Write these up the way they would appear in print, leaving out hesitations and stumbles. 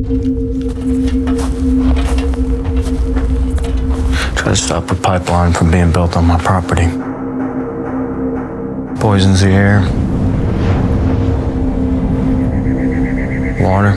Try to stop a pipeline from being built on my property. Poisons the air, water,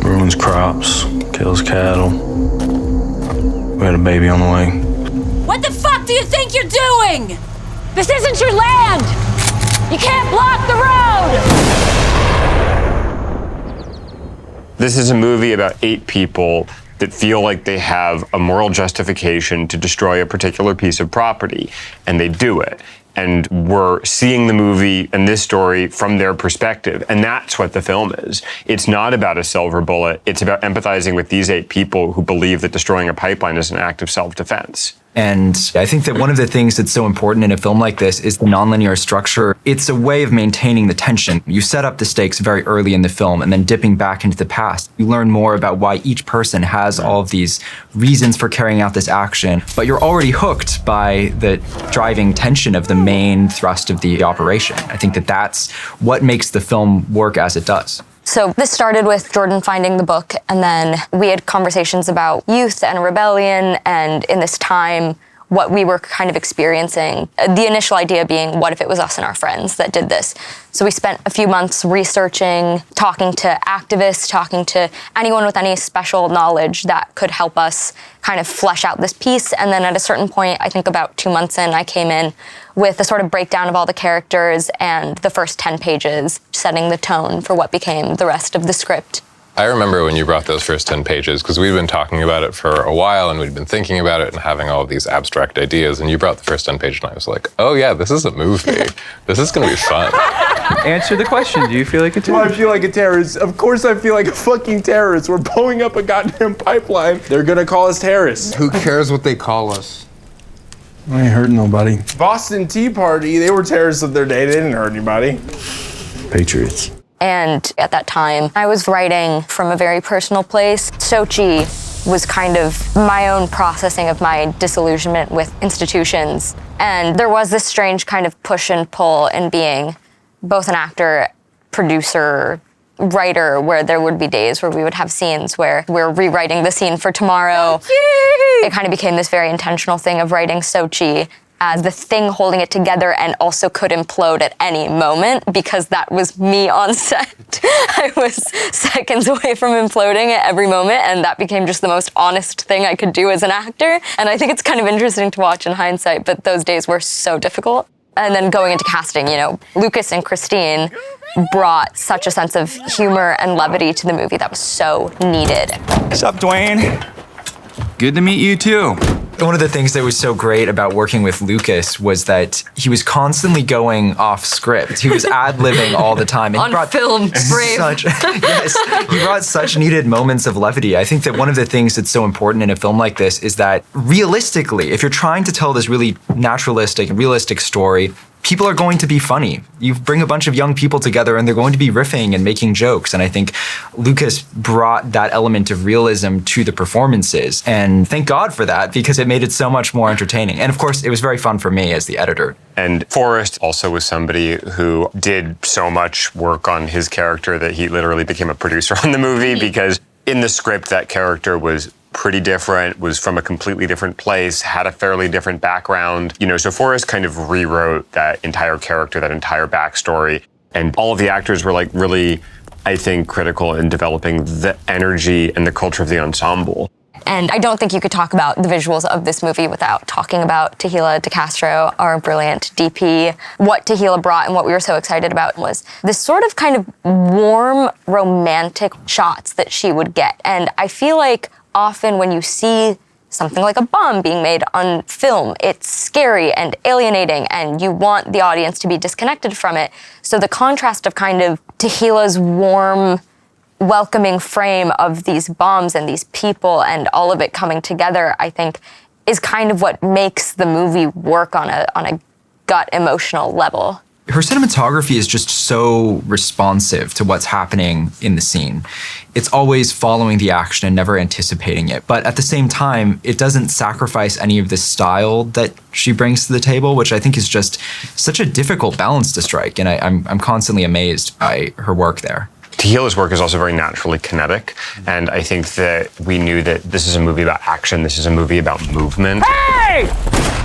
ruins crops, kills cattle. We had a baby on the way. What the fuck do you think you're doing? This isn't your land! You can't block the road! This is a movie about 8 people that feel like they have a moral justification to destroy a particular piece of property, and they do it. And we're seeing the movie and this story from their perspective, and that's what the film is. It's not about a silver bullet. It's about empathizing with these 8 people who believe that destroying a pipeline is an act of self-defense. And I think that one of the things that's so important in a film like this is the nonlinear structure. It's a way of maintaining the tension. You set up the stakes very early in the film, and then dipping back into the past, you learn more about why each person has all of these reasons for carrying out this action. But you're already hooked by the driving tension of the main thrust of the operation. I think that that's what makes the film work as it does. So this started with Jordan finding the book, and then we had conversations about youth and rebellion, and in this time, what we were kind of experiencing. The initial idea being, what if it was us and our friends that did this? So we spent a few months researching, talking to activists, talking to anyone with any special knowledge that could help us kind of flesh out this piece. And then at a certain point, I think about 2 months in, I came in with a sort of breakdown of all the characters and the first 10 pages, setting the tone for what became the rest of the script. I remember when you brought those first 10 pages, because we'd been talking about it for a while and we'd been thinking about it and having all of these abstract ideas, and you brought the first 10 pages and I was like, oh yeah, this is a movie. This is gonna be fun. Answer the question, do you feel like a terrorist? Do I feel like a terrorist? Of course I feel like a fucking terrorist. We're blowing up a goddamn pipeline. They're gonna call us terrorists. Who cares what they call us? I ain't hurting nobody. Boston Tea Party, they were terrorists of their day. They didn't hurt anybody. Patriots. And at that time, I was writing from a very personal place. Sochi was kind of my own processing of my disillusionment with institutions. And there was this strange kind of push and pull in being both an actor, producer, writer, where there would be days where we would have scenes where we're rewriting the scene for tomorrow. It kind of became this very intentional thing of writing Sochi as the thing holding it together, and also could implode at any moment, because that was me on set. I was seconds away from imploding at every moment, and that became just the most honest thing I could do as an actor. And I think it's kind of interesting to watch in hindsight, but those days were so difficult. And then going into casting, you know, Lukas and Kristine brought such a sense of humor and levity to the movie that was so needed. What's up, Dwayne? Good to meet you too. One of the things that was so great about working with Lukas was that he was constantly going off script. He was ad-libbing all the time. And On he brought film, brave. He brought such needed moments of levity. I think that one of the things that's so important in a film like this is that realistically, if you're trying to tell this really naturalistic and realistic story, people are going to be funny. You bring a bunch of young people together and they're going to be riffing and making jokes. And I think Lukas brought that element of realism to the performances. And thank God for that, because it made it so much more entertaining. And of course, it was very fun for me as the editor. And Forrest also was somebody who did so much work on his character that he literally became a producer on the movie, because in the script, that character was pretty different, was from a completely different place, had a fairly different background. You know, so Forrest kind of rewrote that entire character, that entire backstory. And all of the actors were like really, I think, critical in developing the energy and the culture of the ensemble. And I don't think you could talk about the visuals of this movie without talking about Tahila de Castro, our brilliant DP. What Tahila brought and what we were so excited about was this sort of kind of warm, romantic shots that she would get. And I feel like often when you see something like a bomb being made on film, it's scary and alienating, and you want the audience to be disconnected from it. So the contrast of kind of Tahila's warm, welcoming frame of these bombs and these people and all of it coming together, I think, is kind of what makes the movie work on a gut emotional level. Her cinematography is just so responsive to what's happening in the scene. It's always following the action and never anticipating it. But at the same time, it doesn't sacrifice any of the style that she brings to the table, which I think is just such a difficult balance to strike. And I'm constantly amazed by her work there. Tequila's work is also very naturally kinetic, and I think that we knew that this is a movie about action, this is a movie about movement. Hey!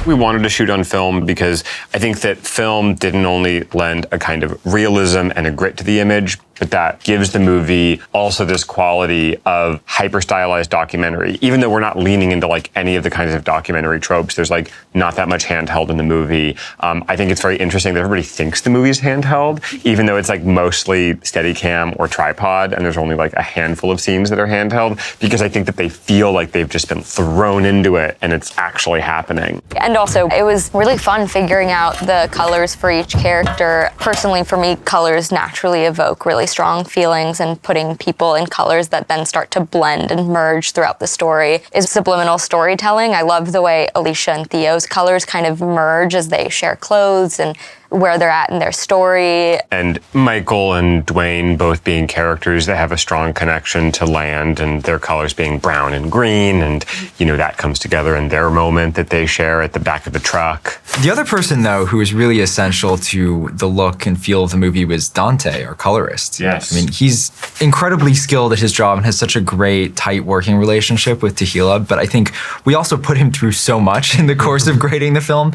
We wanted to shoot on film because I think that film didn't only lend a kind of realism and a grit to the image, but that gives the movie also this quality of hyper-stylized documentary. Even though we're not leaning into like any of the kinds of documentary tropes, there's like not that much handheld in the movie. I think it's very interesting that everybody thinks the movie's handheld, even though it's like mostly Steadicam or tripod, and there's only like a handful of scenes that are handheld, because I think that they feel like they've just been thrown into it and it's actually happening. And also, it was really fun figuring out the colors for each character. Personally, for me, colors naturally evoke really strong feelings, and putting people in colors that then start to blend and merge throughout the story is subliminal storytelling. I love the way Alicia and Theo's colors kind of merge as they share clothes and where they're at in their story. And Michael and Dwayne both being characters that have a strong connection to land, and their colors being brown and green, and that comes together in their moment that they share at the back of the truck. The other person, though, who was really essential to the look and feel of the movie was Dante, our colorist. Yes. I mean, he's incredibly skilled at his job and has such a great, tight working relationship with Tequila, but I think we also put him through so much in the course of grading the film.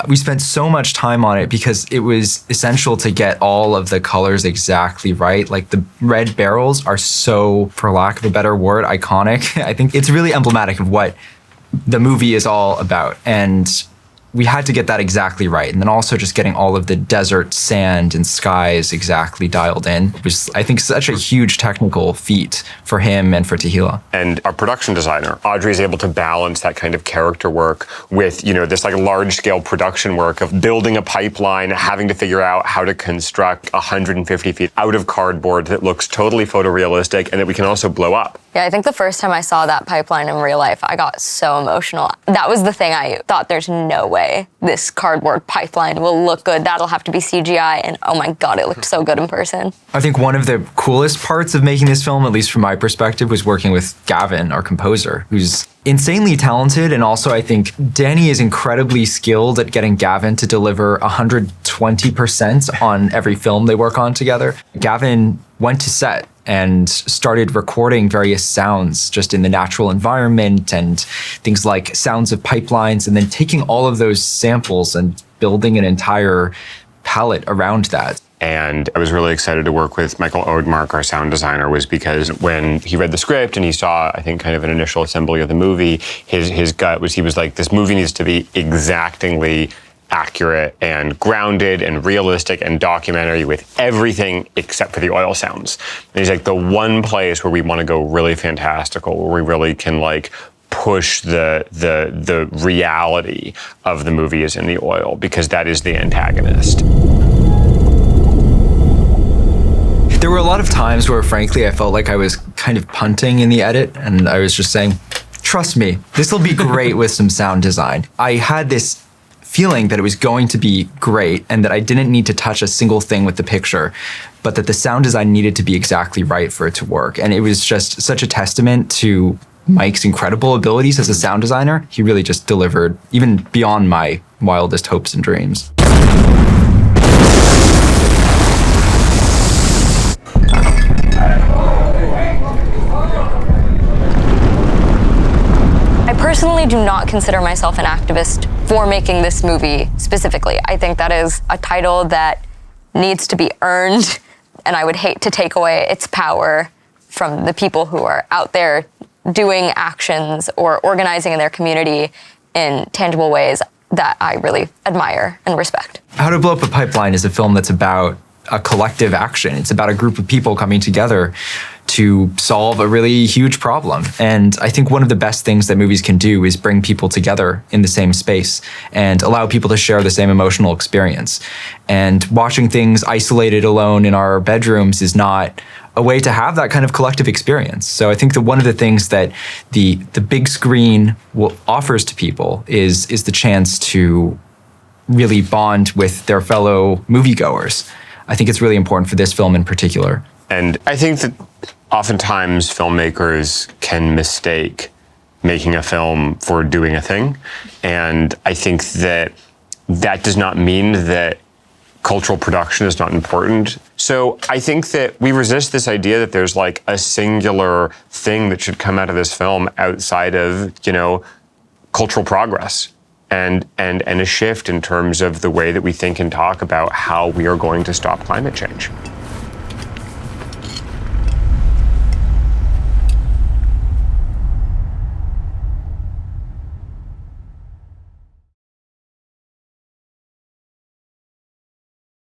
We spent so much time on it because it was essential to get all of the colors exactly right. Like the red barrels are so, for lack of a better word, iconic. I think it's really emblematic of what the movie is all about. And we had to get that exactly right. And then also just getting all of the desert, sand, and skies exactly dialed in was, I think, such a huge technical feat for him and for Tequila. And our production designer, Audrey, is able to balance that kind of character work with, this like large-scale production work of building a pipeline, having to figure out how to construct 150 feet out of cardboard that looks totally photorealistic and that we can also blow up. Yeah, I think the first time I saw that pipeline in real life, I got so emotional. That was the thing. I thought, there's no way this cardboard pipeline will look good. That'll have to be CGI. And oh my God, it looked so good in person. I think one of the coolest parts of making this film, at least from my perspective, was working with Gavin, our composer, who's insanely talented. And also, I think Danny is incredibly skilled at getting Gavin to deliver 120% on every film they work on together. Gavin went to set and started recording various sounds just in the natural environment and things like sounds of pipelines, and then taking all of those samples and building an entire palette around that. And I was really excited to work with Michael Odemark, our sound designer, was because when he read the script and he saw, I think, kind of an initial assembly of the movie, his gut was, he was like, this movie needs to be exactingly accurate and grounded and realistic and documentary with everything except for the oil sounds. And he's like, the one place where we want to go really fantastical, where we really can like push the reality of the movie is in the oil, because that is the antagonist. There were a lot of times where, frankly, I felt like I was kind of punting in the edit, and I was just saying, trust me, this will be great with some sound design. I had this feeling that it was going to be great and that I didn't need to touch a single thing with the picture, but that the sound design needed to be exactly right for it to work. And it was just such a testament to Mike's incredible abilities as a sound designer. He really just delivered even beyond my wildest hopes and dreams. I personally do not consider myself an activist for making this movie specifically. I think that is a title that needs to be earned, and I would hate to take away its power from the people who are out there doing actions or organizing in their community in tangible ways that I really admire and respect. How to Blow Up a Pipeline is a film that's about a collective action. It's about a group of people coming together to solve a really huge problem. And I think one of the best things that movies can do is bring people together in the same space and allow people to share the same emotional experience. And watching things isolated alone in our bedrooms is not a way to have that kind of collective experience. So I think that one of the things that the big screen offers to people is the chance to really bond with their fellow moviegoers. I think it's really important for this film in particular. And I think that oftentimes filmmakers can mistake making a film for doing a thing. And I think that that does not mean that cultural production is not important. So I think that we resist this idea that there's like a singular thing that should come out of this film outside of, cultural progress and a shift in terms of the way that we think and talk about how we are going to stop climate change.